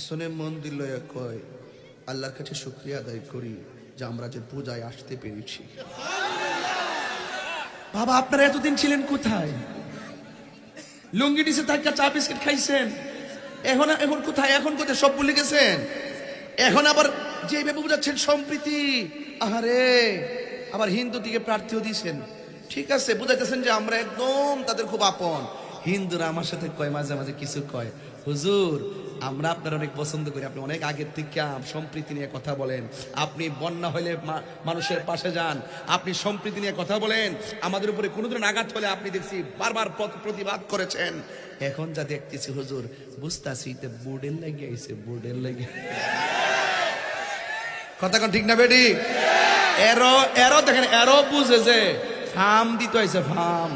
পিছনে মন্দির লইয়া কয় আল্লাহর কাছে শুকরিয়া আদায় করি যে আমরা যে পূজায় আসতে পেরেছি। বাবা আপনারা এতদিন ছিলেন কোথায়? লুঙ্গি নিচে থাকা চা বিস্কিট খাইছেন, এখন কোথায়? এখন কোথায়? সব ভুলে গেছেন। এখন আবার যেভাবে বুঝাচ্ছেন সম্প্রীতি, আহারে আবার হিন্দু দিকে প্রার্থীও দিয়েছেন। ঠিক আছে, বুঝাইতেছেন যে আমরা একদম তাদের খুব আপন। হিন্দুরা আমার সাথে কয় মাঝে মাঝে কিছু কয়, হুজুর আমরা আপনার অনেক পছন্দ করি, আপনি অনেক আগের থেকে সম্প্রীতি নিয়ে কথা বলেন, আপনি বন্যা হলে মানুষের পাশে যান, আপনি সম্প্রীতি নিয়ে কথা বলেন, আমাদের উপরে কোনো ধরনের আঘাত হলে আপনি দেখছি বারবার প্রতিবাদ করেছেন। এখন যা দেখতেছি হুজুর বুঝতেছি বোর্ডের লেগে আইছে, বোর্ডের লেগে। কথা কোন ঠিক না বেটি? এরো দেখেন, এরো বুঝে যে ফার্ম দিতে হয়েছে, ফার্ম।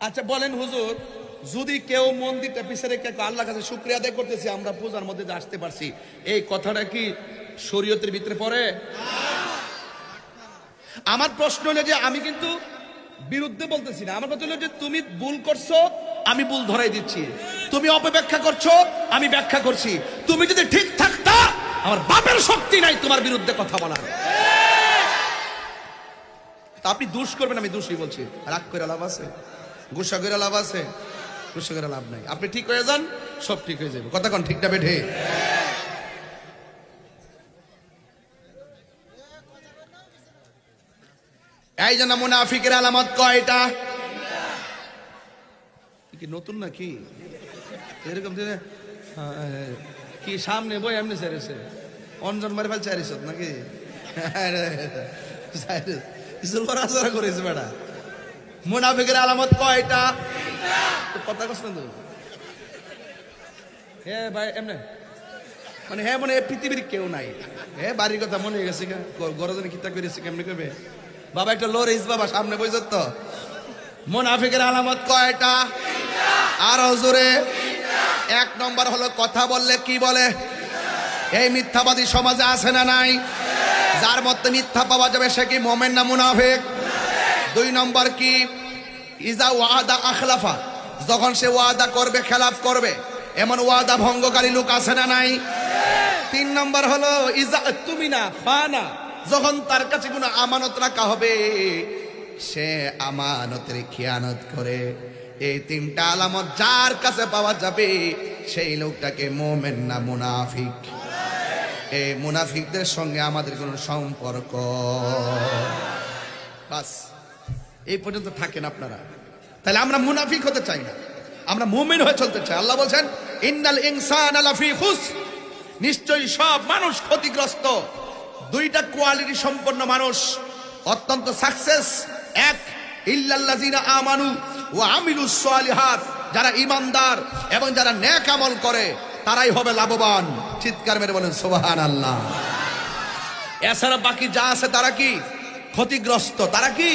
আচ্ছা বলেন হুজুর, যদি কেউ মন্দিরটা পিছিয়ে রেখে আল্লাহর কাছে শুকরিয়া আদায় করতেছি আমরা পূজার মধ্যে যে আসতে পারছি, এই কথাটা কি শরীয়তের ভিতরে পড়ে? আমার প্রশ্ন হলো যে আমি কিন্তু বিরুদ্ধে বলতেছি না, আমার কথা হলো যে তুমি ভুল করছো, আমি ভুল ধরাই দিচ্ছি, তুমি অপব্যাখ্যা করছো, আমি ব্যাখ্যা করছি। তুমি যদি ঠিক থাকতা আমার বাপের শক্তি নাই তোমার বিরুদ্ধে কথা বলার। আপনি দোষ করবেন, আমি দোষী বলছি, রাগ করে লাভ আছে? গুসা করে লাভ আছে? গুসা করে লাভ নাই। আপনি ঠিক হয়ে যান, সব ঠিক হয়ে যাবে। কথা কোন ঠিক না বেঠে? এই জন্য মুনাফিকের আলামত কয়টা? কি নতুন নাকি এরকম কি সামনে বই এমনি চাইছে অঞ্জন মারি ফেল চাইছ নাকি? করেছে বেটা। মুনাফিকের আলামত কয়টা? কথা কস না তো। হ্যাঁ ভাই এমনি মানে হ্যাঁ মনে পৃথিবীর কেউ নাই, হ্যাঁ বাড়ির কথা মনে হয়ে গেছে, গরজনে খিতা করেছে কেমনি করবে বাবা? একটা লোর ইস বাবা সামনে বই যত। মুনাফিকের আলামত কয়টা? আর হুজুরে এক নম্বর হলো কথা বললে কি বলে? এই মিথ্যাবাদী সমাজে আছে না নাই? যার মধ্যে মিথ্যা পাওয়া যাবে সে কি মুমিন না মুনাফিক? দুই নম্বর কি? ইজা ওয়াদা আখলাফা, যখন সে ওয়াদা করবে খেলাফ করবে, এমন ওয়াদা ভঙ্গকারী লোক আছে না নাই? তিন নম্বর হলো ইজা তুমি না ফানা, যখন তার কাছে কোনো আমানত রাখা হবে সে আমানতের খিয়ানত করে। এই তিনটা আলামত যার কাছে পাওয়া যাবে সেই লোকটাকে মুমিন না মুনাফিক। এই মুনাফিকদের সঙ্গে আমাদের কোনো সম্পর্ক বাস এই পর্যন্ত থাকেন আপনারা। তাহলে আমরা মুনাফিক হতে চাই না, আমরা মুমিন হয়ে চলতে চাই। আল্লাহ বলছেন ইন্নাল ইনসানা লাফি খুসর, নিশ্চয়ই সব মানুষ ক্ষতিগ্রস্ত। দুইটা কোয়ালিটি সম্পন্ন মানুষ অত্যন্ত সাকসেস। এক, ইল্লাল্লাযিনা আমানু ওয়া আমিলুস সালিহাত, যারা ঈমানদার এবং যারা নেক আমল করে তারাই হবে লাভবান। চিৎকার মেরে বলেন সুবহানাল্লাহ। এছাড়া বাকি যা আছে তারা কি? ক্ষতিগ্রস্ত। তারা কি?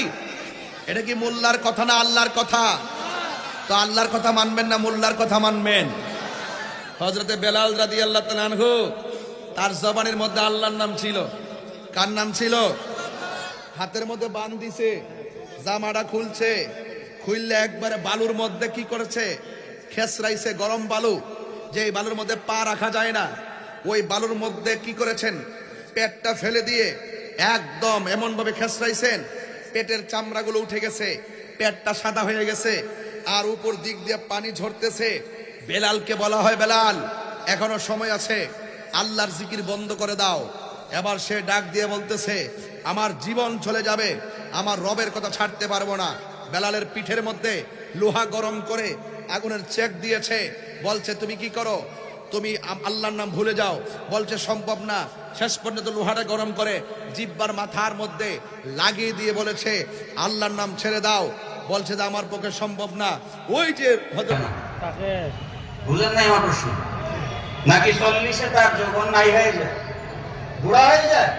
এটা কি মোল্লার কথা না আল্লাহর কথা? তো আল্লাহর কথা মানবেন না মোল্লার কথা মানবেন? হযরতে বেলাল রাদিয়াল্লাহু তাআলা আনহু, তার জবানের মধ্যে আল্লাহর নাম ছিল। কার নাম ছিল? হাতের মধ্যে বান দিছে, জামাটা খুলছে, খুললে একবারে বালুর মধ্যে কি করেছে? খেসরাইছে, গরম বালু, যে বালুর মধ্যে পা রাখা যায় না, ওই বালুর মধ্যে কি করেছেন? পেটটা ফেলে দিয়ে একদম এমন ভাবে খেসরাইছেন, পেটের চামড়াগুলো উঠে গেছে, পেটটা সাদা হয়ে গেছে, আর উপর দিক দিয়ে পানি ঝরতেছে। বেলালকে বলা হয়, বেলাল এখনো সময় আছে, আল্লাহর জিকির বন্ধ করে দাও। এবার সে ডাক দিয়ে বলতেছে আমার জীবন চলে যাবে, আমার রবের কথা ছাড়তে পারবো না। বেলালের পিঠের মধ্যে লোহা গরম করে আগুনের চেক দিয়েছে, বলছে তুমি কি করো? তুমি আল্লাহর নাম ভুলে যাও। বলছে সম্ভব না। শেষ পর্যন্ত লোহাটা গরম করে জিহ্বার মাথার মধ্যে লাগিয়ে দিয়ে বলেছে আল্লাহর নাম ছেড়ে দাও। বলছে যে আমার পক্ষে সম্ভব না। ওই যে বুঝেন নাই আমার প্রশ্ন, নাকি 40-এ তার যৌবন নাই হয়ে যায়, বুড়া হয়ে যায়?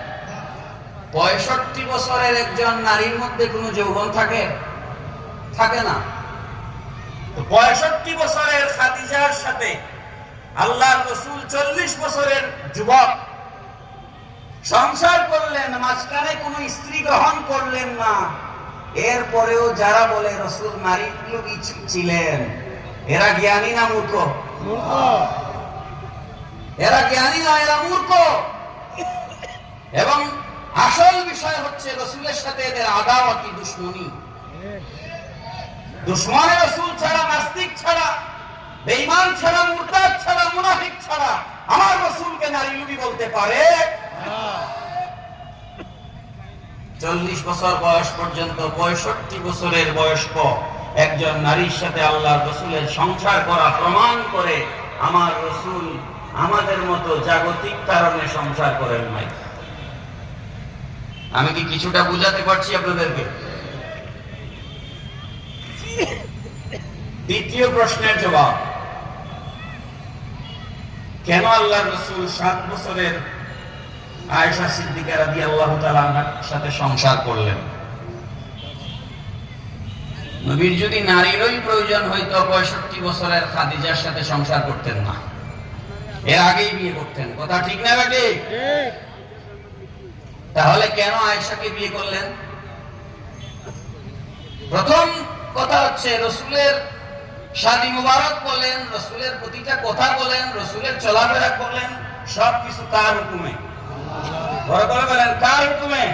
65 বছরের একজন নারীর মধ্যে কোনো যৌবন থাকে? থাকে না। 65 বছরের খাদিজার সাথে আল্লাহর রাসূল 40 বছরের যুবক সংসার করলেন, মাঝখানে কোনো স্ত্রী গ্রহণ করলেন না। এরপরেও যারা বলে রসুল নারী লোভী ছিলেন, এরা জ্ঞানী না মূর্খ? এরা জ্ঞানী না, এরা মূর্খ। এবং আসল বিষয় হচ্ছে রসুলের সাথে এদের আদাওয়াতি দুশ্মনী। দুশ্মনে রসুল ছাড়া, নাস্তিক ছাড়া, বেঈমান ছাড়া, মুরতাদ ছাড়া, মুনাফিক ছাড়া আমার রসুলকে নারী লোভী বলতে পারে? 40 বছর বয়স পর্যন্ত 65 বছরের বয়স্ক একজন নারীর সাথে আল্লাহর রসুলের সংসার করা প্রমাণ করে আমার রসুল আমাদের মতো জাগতিক কারণে সংসার করেন নাই। আমি কি কিছুটা বুঝাতে পারছি আপনাদেরকে? দ্বিতীয় প্রশ্নের জবাব, কেন আল্লাহর রসুল 7 বছরের আয়েশা সিদ্দিকা রাদিয়াল্লাহু তাআলা আনহার সাথে সংসার করলেন? নবীর যদি নারীরই প্রয়োজন হইতো 65 বছরের খাদিজার সাথে সংসার করতেন না, এর আগেই বিয়ে করতেন। কথা ঠিক না বেটি? তাহলে কেন আয়েশাকে বিয়ে করলেন? প্রথম কথা হচ্ছে রসুলের শাদী মুবারক বলেন, রসুলের প্রতিটা কথা বলেন, রসুলের চলাফেরা বলেন, সবকিছু কার হুকুমে? বড় করে বলেন, কার হুকুমে?